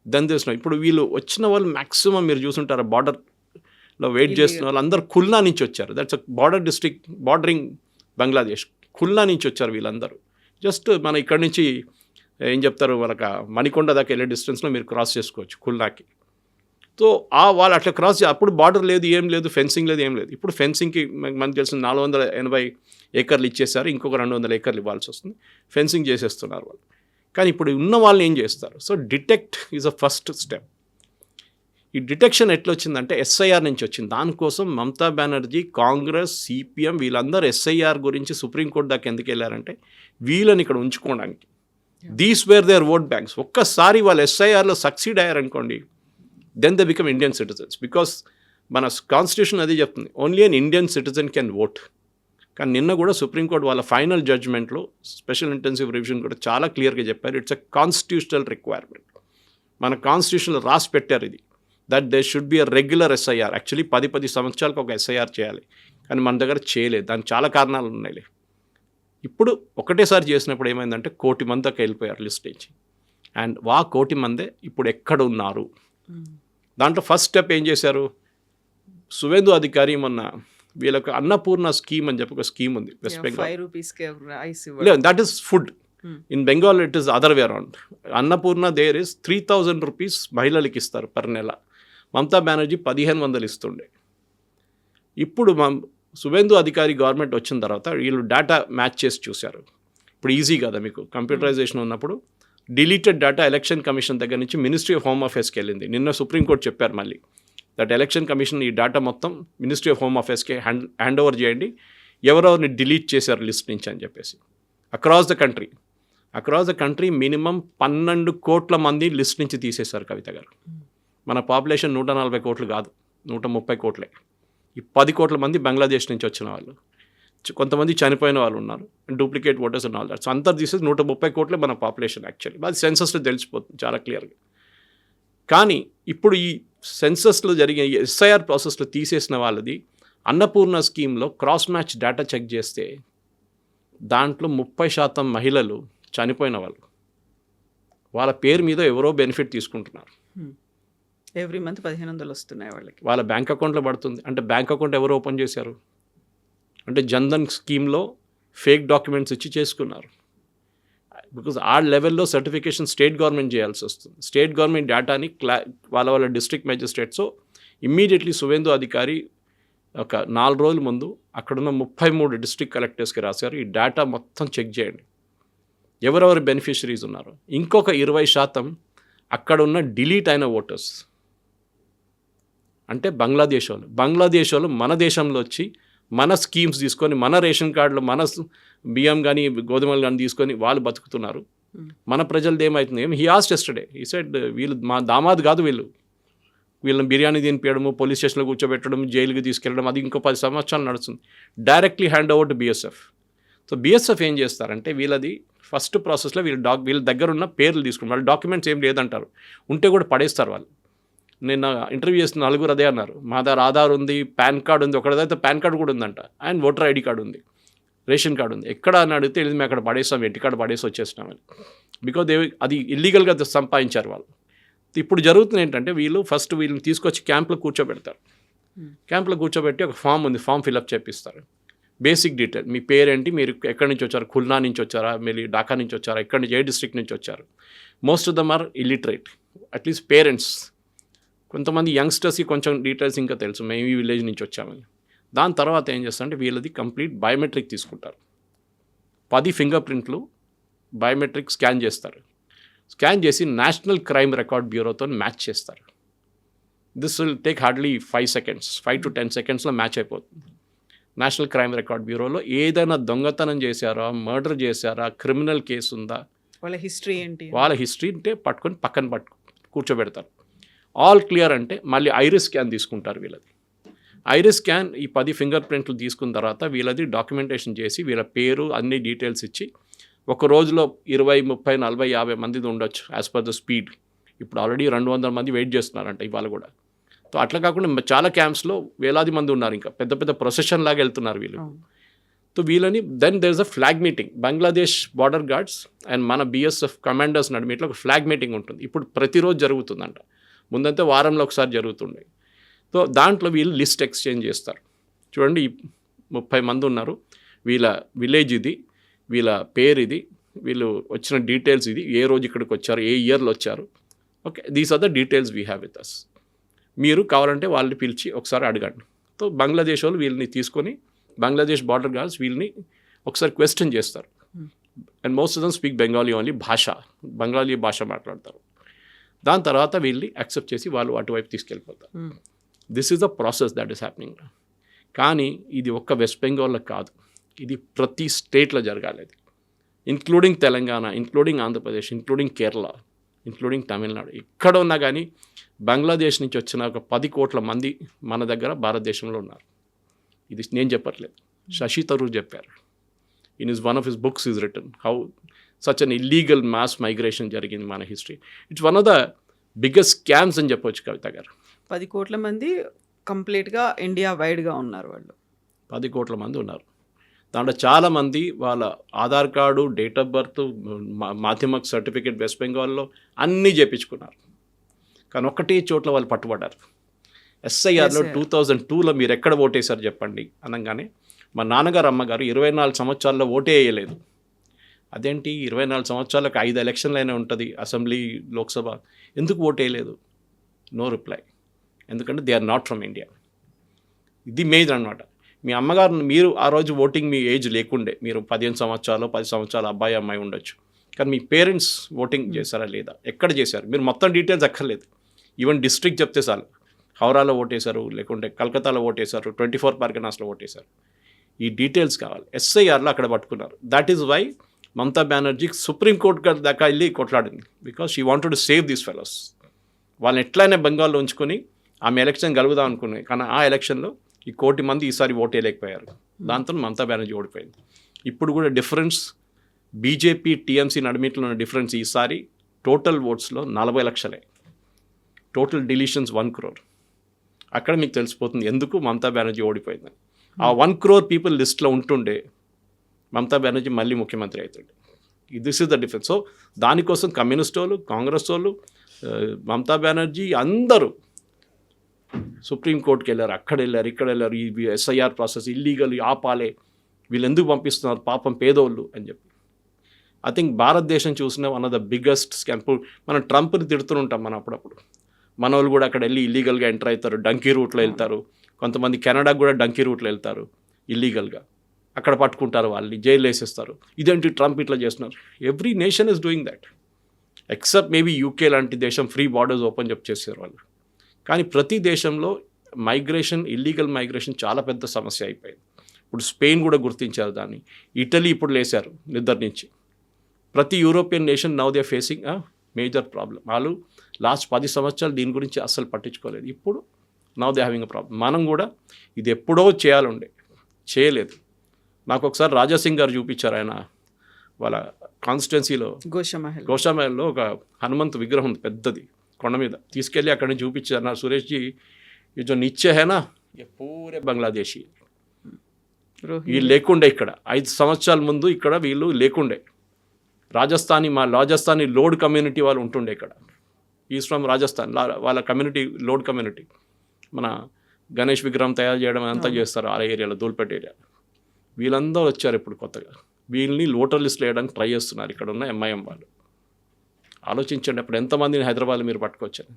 దాని తెలిసిన ఇప్పుడు వీళ్ళు వచ్చిన వాళ్ళు మ్యాక్సిమం మీరు చూసుంటారు బార్డర్లో వెయిట్ చేస్తున్న వాళ్ళు అందరూ ఖుల్నా నుంచి వచ్చారు. That's border district bordering Bangladesh. Khulna నుంచి వచ్చారు వీళ్ళందరూ. జస్ట్ మన ఇక్కడి నుంచి ఏం చెప్తారు వాళ్ళకి మణికొండ దాకా వెళ్ళే డిస్టెన్స్లో మీరు క్రాస్ చేసుకోవచ్చు ఖుల్నాకి. సో వాళ్ళు అట్లా క్రాస్ అప్పుడు బార్డర్ లేదు, ఏం లేదు, ఫెన్సింగ్ లేదు, ఏం లేదు. ఇప్పుడు ఫెన్సింగ్కి మనకు తెలిసిన 480 ఏకర్లు ఇచ్చేస్తారు, ఇంకొక 200 ఏకర్లు ఇవ్వాల్సి వస్తుంది. ఫెన్సింగ్ చేసేస్తున్నారు వాళ్ళు. కానీ ఇప్పుడు ఉన్న వాళ్ళని ఏం చేస్తారు? So detect is a first step. ఈ డిటెక్షన్ ఎట్లా వచ్చిందంటే ఎస్ఐఆర్ నుంచి వచ్చింది. దానికోసం మమతా బెనర్జీ, కాంగ్రెస్, సిపిఎం వీళ్ళందరూ ఎస్ఐఆర్ గురించి సుప్రీంకోర్టు దాకా ఎందుకు వెళ్ళారంటే వీళ్ళని ఇక్కడ ఉంచుకోవడానికి. These were their vote banks. ఒక్కసారి వాళ్ళు ఎస్ఐఆర్లో సక్సీడ్ అయ్యారనుకోండి, then they become Indian citizens. Because మన కాన్స్టిట్యూషన్ అది చెప్తుంది, only an Indian citizen can vote. కానీ నిన్న కూడా సుప్రీంకోర్టు వాళ్ళ ఫైనల్ జడ్జ్మెంట్లో స్పెషల్ ఇంటెన్సివ్ రివిజన్ కూడా చాలా క్లియర్గా చెప్పారు, ఇట్స్ ఎ కాన్స్టిట్యూషనల్ రిక్వైర్మెంట్. మన కాన్స్టిట్యూషన్లో రాసి పెట్టారు ఇది, that they should be a regular SIR. Actually 10 సంవత్సరాలకు ఒక ఎస్ఐఆర్ చేయాలి, కానీ మన దగ్గర చేయలేదు. దానికి చాలా కారణాలు ఉన్నాయి. ఇప్పుడు ఒకటేసారి చేసినప్పుడు ఏమైందంటే 1 కోటి మంది దాకా వెళ్ళిపోయారు లిస్ట్ నుంచి. అండ్ 1 కోటి మందే ఇప్పుడు ఎక్కడ ఉన్నారు. దాంట్లో ఫస్ట్ స్టెప్ ఏం చేశారు, సువేందు అధికారి మొన్న వీళ్ళకి అన్నపూర్ణ స్కీమ్ అని చెప్పి ఒక స్కీమ్ ఉంది వెస్ట్ బెంగాల్. లేదు, that is food. In Bengal it is other way around. Annapurna there is 3000 rupees మహిళలకి ఇస్తారు పర్ నెల. మమతా బెనర్జీ 1500 ఇస్తుండే. ఇప్పుడు సువేందు అధికారి గవర్నమెంట్ వచ్చిన తర్వాత వీళ్ళు డేటా మ్యాచ్ చేసి చూశారు. ఇప్పుడు ఈజీ కదా మీకు, కంప్యూటరైజేషన్ ఉన్నప్పుడు డిలీటెడ్ డేటా ఎలక్షన్ కమిషన్ దగ్గర నుంచి మినిస్ట్రీ ఆఫ్ హోమ్ అఫేర్స్కి వెళ్ళింది. నిన్న సుప్రీంకోర్టు చెప్పారు మళ్ళీ దట్ ఎలక్షన్ కమిషన్ ఈ డేటా మొత్తం మినిస్ట్రీ ఆఫ్ హోమ్ అఫేర్స్కి హ్యాండ్ ఓవర్ చేయండి, ఎవరెవరిని డిలీట్ చేశారు లిస్ట్ నుంచి అని చెప్పేసి. అక్రాస్ ద కంట్రీ మినిమం 12 కోట్ల మంది లిస్ట్ నుంచి తీసేశారు కవిత గారు. మన పాపులేషన్ 140 కోట్లు కాదు, 130 కోట్లే. ఈ 10 కోట్ల మంది బంగ్లాదేశ్ నుంచి వచ్చిన వాళ్ళు, కొంతమంది చనిపోయిన వాళ్ళు ఉన్నారు, duplicate voters and all that. So అంతా తీసేసి 130 కోట్లే మన పాపులేషన్ యాక్చువల్లీ. అది సెన్సస్లో తెలిసిపోతుంది చాలా క్లియర్గా. కానీ ఇప్పుడు ఈ సెన్సస్లో జరిగే ఎస్ఐఆర్ ప్రాసెస్లో తీసేసిన వాళ్ళది అన్నపూర్ణ స్కీమ్లో క్రాస్ మ్యాచ్ డేటా చెక్ చేస్తే దాంట్లో 30% మహిళలు చనిపోయిన వాళ్ళు, వాళ్ళ పేరు మీద ఎవరో బెనిఫిట్ తీసుకుంటున్నారు. ఎవ్రీ మంత్ 1500 వస్తున్నాయి వాళ్ళకి, వాళ్ళ బ్యాంక్ అకౌంట్లో పడుతుంది. అంటే బ్యాంక్ అకౌంట్ ఎవరు ఓపెన్ చేశారు అంటే జన్ధన్ స్కీమ్లో ఫేక్ డాక్యుమెంట్స్ ఇచ్చి చేసుకున్నారు. బికాజ్ ఆ లెవెల్లో సర్టిఫికేషన్ స్టేట్ గవర్నమెంట్ చేయాల్సి వస్తుంది. స్టేట్ గవర్నమెంట్ డేటాని వాళ్ళ డిస్ట్రిక్ట్ మేజిస్ట్రేట్స్ ఇమ్మీడియట్లీ సువేందు అధికారి ఒక 4 రోజుల ముందు అక్కడున్న 33 డిస్ట్రిక్ట్ కలెక్టర్స్కి రాశారు, ఈ డేటా మొత్తం చెక్ చేయండి ఎవరెవరు బెనిఫిషరీస్ ఉన్నారు. ఇంకొక 20% అక్కడున్న డిలీట్ అయిన ఓటర్స్ అంటే బంగ్లాదేశ్ వాళ్ళు మన దేశంలో వచ్చి మన స్కీమ్స్ తీసుకొని మన రేషన్ కార్డులు మన బియ్యం కానీ గోధుమలు కానీ తీసుకొని వాళ్ళు బతుకుతున్నారు. మన ప్రజలది ఏమవుతుంది? He asked yesterday, he said వీళ్ళు మా దామాద్ కాదు, వీళ్ళు వీళ్ళని బిర్యానీ తినిపించడము, పోలీస్ స్టేషన్లో కూర్చోబెట్టడం, జైలుకి తీసుకెళ్ళడం, అది ఇంకో 10 సంవత్సరాలు నడుస్తుంది. Directly hand over to BSF. So BSF ఏం చేస్తారంటే వీళ్ళది ఫస్ట్ ప్రాసెస్లో వీళ్ళ దగ్గర ఉన్న పేర్లు తీసుకుని వాళ్ళ డాక్యుమెంట్స్ ఏం లేదంటారు, ఉంటే కూడా పడేస్తారు వాళ్ళు. నేను ఇంటర్వ్యూ చేసిన నలుగురు అదే అన్నారు, మా దగ్గర ఆధార్ ఉంది, పాన్ కార్డు ఉంది, ఒకటిదైతే పాన్ కార్డు కూడా ఉందంట, అండ్ ఓటర్ ఐడి కార్డు ఉంది, రేషన్ కార్డు ఉంది. ఎక్కడ అని అడిగితే ఇది మేము అక్కడ పడేస్తాం, ఇంటికాడ పడేసి వచ్చేసినామని. బికాజ్ అది ఇల్లీగల్గా సంపాదించారు వాళ్ళు. ఇప్పుడు జరుగుతుంది ఏంటంటే వీళ్ళని తీసుకొచ్చి క్యాంప్లో కూర్చోబెడతారు. క్యాంప్లో కూర్చోబెట్టి ఒక ఫామ్ ఉంది, ఫామ్ ఫిల్అప్ చేపిస్తారు. బేసిక్ డీటెయిల్, మీ పేరేంటి, మీరు ఎక్కడి నుంచి వచ్చారు, ఖుల్నా నుంచి వచ్చారా, మీరు ఢాకా నుంచి వచ్చారా, ఎక్కడి నుంచి, ఏ డిస్ట్రిక్ట్ నుంచి వచ్చారు. Most of them are illiterate, at least parents. కొంతమంది యంగ్స్టర్స్కి కొంచెం డీటెయిల్స్ ఇంకా తెలుసు, మేము ఈ విలేజ్ నుంచి వచ్చామని. దాని తర్వాత ఏం చేస్తారంటే వీళ్ళది కంప్లీట్ బయోమెట్రిక్ తీసుకుంటారు. 10 ఫింగర్ ప్రింట్లు బయోమెట్రిక్ స్కాన్ చేస్తారు. స్కాన్ చేసి నేషనల్ క్రైమ్ రికార్డ్ బ్యూరోతో మ్యాచ్ చేస్తారు. This will take hardly 5 seconds, 5 to 10 secondsలో మ్యాచ్ అయిపోతుంది. నేషనల్ క్రైమ్ రికార్డ్ బ్యూరోలో ఏదైనా దొంగతనం చేశారా, మర్డర్ చేశారా, క్రిమినల్ కేసు ఉందా, వాళ్ళ హిస్టరీ ఏంటి, వాళ్ళ హిస్టరీ అంటే పక్కన కూర్చోబెడతారు. ఆల్ క్లియర్ అంటే మళ్ళీ ఐరిస్ స్కాన్ తీసుకుంటారు వీళ్ళది. ఐరిస్ స్కాన్ ఈ 10 ఫింగర్ ప్రింట్లు తీసుకున్న తర్వాత వీళ్ళది డాక్యుమెంటేషన్ చేసి వీళ్ళ పేరు అన్ని డీటెయిల్స్ ఇచ్చి ఒక రోజులో 20, 30, 40, 50 మందిది ఉండొచ్చు యాజ్ పర్ ద స్పీడ్. ఇప్పుడు ఆల్రెడీ 200 మంది వెయిట్ చేస్తున్నారంట ఇవాళ కూడా. సో అట్లా కాకుండా చాలా క్యాంప్స్లో వేలాది మంది ఉన్నారు, ఇంకా పెద్ద పెద్ద ప్రొసెషన్ లాగా వెళ్తున్నారు వీళ్ళు. సో వీళ్ళని then there is a flag meeting, Bangladesh border guards and మన బిఎస్ఎఫ్ కమాండర్స్ నడుమ ఇట్లా ఒక ఫ్లాగ్ మీటింగ్ ఉంటుంది. ఇప్పుడు ప్రతిరోజు జరుగుతుందంట, ముందంతే వారంలో ఒకసారి జరుగుతుండే. సో దాంట్లో వీళ్ళు లిస్ట్ ఎక్స్చేంజ్ చేస్తారు. చూడండి 30 మంది ఉన్నారు, వీళ్ళ విలేజ్ ఇది, వీళ్ళ పేరు ఇది, వీళ్ళు వచ్చిన డీటెయిల్స్ ఇది, ఏ రోజు ఇక్కడికి వచ్చారు, ఏ ఇయర్లో వచ్చారు, okay these are the details we have with us. మీరు కావాలంటే వాళ్ళని పిలిచి ఒకసారి అడగండి. సో బంగ్లాదేశ్ వాళ్ళు వీళ్ళని తీసుకొని, బంగ్లాదేశ్ బార్డర్ గార్డ్స్ వీళ్ళని ఒకసారి క్వశ్చన్ చేస్తారు. And most of dum speak Bengali only, Bengali భాష మాట్లాడతారు. దాని తర్వాత వీళ్ళని యాక్సెప్ట్ చేసి వాళ్ళు అటువైపు తీసుకెళ్ళిపోతారు. This is the process that is happening. కానీ ఇది ఒక్క వెస్ట్ బెంగాల్లో కాదు, ఇది ప్రతి స్టేట్లో జరగాలి. అది including Telangana, including Andhra Pradesh, including Kerala, including Tamil Nadu. ఎక్కడ ఉన్నా కానీ బంగ్లాదేశ్ నుంచి వచ్చిన ఒక 10 కోట్ల మంది మన దగ్గర భారతదేశంలో ఉన్నారు. ఇది నేను చెప్పట్లేదు, శశి తరూర్ చెప్పారు. In is one of his books is return how such an illegal mass migration జరిగింది మన history. It's one of the biggest scams అని చెప్పొచ్చు కవిత గారు. 10 కోట్ల మంది కంప్లీట్గా ఇండియా వైడ్గా ఉన్నారు. వాళ్ళు 10 కోట్ల మంది ఉన్నారు. దాంట్లో చాలామంది వాళ్ళ Aadhaar card, date of birth, మాధ్యమిక సర్టిఫికేట్ వెస్ట్ బెంగాల్లో అన్నీ చేయించుకున్నారు. కానీ ఒక్కటే చోట్ల వాళ్ళు పట్టుబడ్డారు. ఎస్ఐఆర్లో 2002లో మీరు ఎక్కడ ఓటేశారు చెప్పండి అనగానే మా నాన్నగారు అమ్మగారు 24 సంవత్సరాల్లో ఓటే వేయలేదు. అదేంటి 24 సంవత్సరాలకు 5 ఎలక్షన్లు అయినా ఉంటుంది, అసెంబ్లీ, లోక్సభ, ఎందుకు ఓటు వేయలేదు? No reply. ఎందుకంటే they are not from India. ఇది మెయిన్ అనమాట. మీ అమ్మగారు, మీరు ఆ రోజు ఓటింగ్ మీ ఏజ్ లేకుండే, మీరు 15 సంవత్సరాలు 10 సంవత్సరాలు అబ్బాయి అమ్మాయి ఉండొచ్చు, కానీ మీ పేరెంట్స్ ఓటింగ్ చేశారా లేదా, ఎక్కడ చేశారు, మీరు మొత్తం డీటెయిల్స్ అక్కర్లేదు, ఈవెన్ డిస్ట్రిక్ట్ చెప్తే చాలు. హౌరాలో ఓటేశారు, లేకుంటే కలకత్తాలో ఓటేశారు, 24 పర్గనాస్లో ఓటేశారు, ఈ డీటెయిల్స్ కావాలి. ఎస్ఐఆర్లో అక్కడ పట్టుకున్నారు. That is why Mamata Banerjee Supreme Court దాకా వెళ్ళి కొట్లాడింది. Because she wanted to save these fellows. వాళ్ళని ఎట్లయినా బెంగాల్లో ఉంచుకొని ఆమె ఎలక్షన్ గెలుపుదాం అనుకున్నాయి. కానీ ఆ ఎలక్షన్లో ఈ 1 కోటి మంది ఈసారి ఓటేయలేకపోయారు. దాంతో మమతా బెనర్జీ ఓడిపోయింది. ఇప్పుడు కూడా డిఫరెన్స్ బీజేపీ టీఎంసీ నడిమిట్లో ఉన్న డిఫరెన్స్ ఈసారి టోటల్ ఓట్స్లో 40 లక్షలే, టోటల్ డిలీషన్స్ 1 crore. అక్కడ మీకు తెలిసిపోతుంది ఎందుకు మమతా బెనర్జీ ఓడిపోయిందని. ఆ 1 crore పీపుల్ లిస్ట్లో ఉంటుండే మమతా బెనర్జీ మళ్ళీ ముఖ్యమంత్రి అవుతుండే. This is the difference. So దానికోసం కమ్యూనిస్ట్ వాళ్ళు, కాంగ్రెస్ వాళ్ళు, మమతా బెనర్జీ అందరూ సుప్రీంకోర్టుకి వెళ్ళారు, అక్కడ వెళ్ళారు, ఇక్కడ వెళ్ళారు. ఈ ఎస్ఐఆర్ ప్రాసెస్ ఇల్లీగల్, ఆపాలే, వీళ్ళు ఎందుకు పంపిస్తున్నారు పాపం పేదోళ్ళు అని చెప్పి. ఐ థింక్ భారతదేశం చూసిన one of the biggest scam. మనం ట్రంప్ని తిడుతుంటాం మనం అప్పుడప్పుడు. మన వాళ్ళు కూడా అక్కడ వెళ్ళి ఇల్లీగల్గా ఎంటర్ అవుతారు, డంకీ రూట్లో వెళ్తారు. కొంతమంది కెనడాకు కూడా డంకీ రూట్లో వెళ్తారు ఇల్లీగల్గా, అక్కడ పట్టుకుంటారు, వాళ్ళని జైలు వేసేస్తారు. ఇదేంటి ట్రంప్ ఇట్లా చేస్తున్నారు? Every nation is doing that except maybe UK లాంటి దేశం ఫ్రీ బార్డర్స్ ఓపెన్ చేశారు వాళ్ళు. కానీ ప్రతి దేశంలో మైగ్రేషన్, ఇల్లీగల్ మైగ్రేషన్ చాలా పెద్ద సమస్య అయిపోయింది. ఇప్పుడు స్పెయిన్ కూడా గుర్తించారు దాన్ని, ఇటలీ ఇప్పుడు లేశారు నిద్ర నుంచి. ప్రతి European nation now they facing major problem. వాళ్ళు లాస్ట్ 10 సంవత్సరాలు దీని గురించి అస్సలు పట్టించుకోలేదు. ఇప్పుడు now they having a problem. మనం కూడా ఇది ఎప్పుడో చేయాలండే, చేయలేదు. నాకు ఒకసారి రాజాసింగ్ గారు చూపించారు, ఆయన వాళ్ళ కాన్స్టిట్యున్సీలో గోషామహల్లో ఒక హనుమంత్ విగ్రహం ఉంది పెద్దది, కొండ మీద తీసుకెళ్ళి అక్కడి నుంచి చూపించారు. నా సురేష్జీ ये जो नीचे है ना ये पूरे బంగ్లాదేశీ, వీళ్ళు లేకుండే ఇక్కడ 5 సంవత్సరాల ముందు ఇక్కడ వీళ్ళు లేకుండే. రాజస్థానీ లోడ్ కమ్యూనిటీ వాళ్ళు ఉంటుండే ఇక్కడ. ఈజ్ ఫ్రమ్ రాజస్థాన్, వాళ్ళ కమ్యూనిటీ లోడ్ కమ్యూనిటీ. మన గణేష్ విగ్రహం తయారు చేయడం అంతా చేస్తారు ఆ ఏరియాలో, దూల్పేట ఏరియా. వీళ్ళందరూ వచ్చారు ఇప్పుడు కొత్తగా. వీళ్ళని ఓటర్ లిస్ట్లో వేయడానికి ట్రై చేస్తున్నారు ఇక్కడ ఉన్న ఎంఐఎం వాళ్ళు. ఆలోచించండి, అప్పుడు ఎంతమందిని హైదరాబాద్ మీరు పట్టుకొచ్చారు.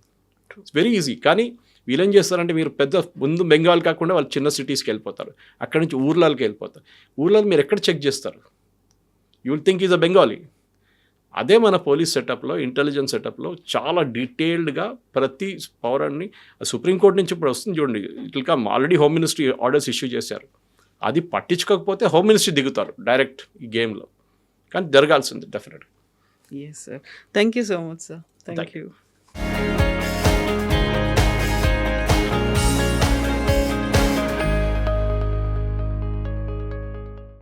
It's very easy. కానీ వీళ్ళేం చేస్తారంటే, మీరు పెద్ద ముందు బెంగాల్ కాకుండా వాళ్ళు చిన్న సిటీస్కి వెళ్ళిపోతారు, అక్కడి నుంచి ఊర్లకి వెళ్ళిపోతారు. ఊర్లలో మీరు ఎక్కడ చెక్ చేస్తారు? You will think is a Bengali. అదే మన పోలీస్ సెటప్లో, ఇంటెలిజెన్స్ సెటప్లో చాలా డీటెయిల్డ్గా ప్రతి పౌరాన్ని, సుప్రీంకోర్టు నుంచి ఇప్పుడు వస్తుంది చూడండి, ఇట్లా come already home ministry orders issue చేశారు. అది పట్టించుకోకపోతే హోమ్ మినిస్ట్రీ దిగుతారు డైరెక్ట్ ఈ గేమ్లో. కానీ జరగాల్సింది డెఫినెట్గా. Yes, sir. Thank you so much, sir. Thank you.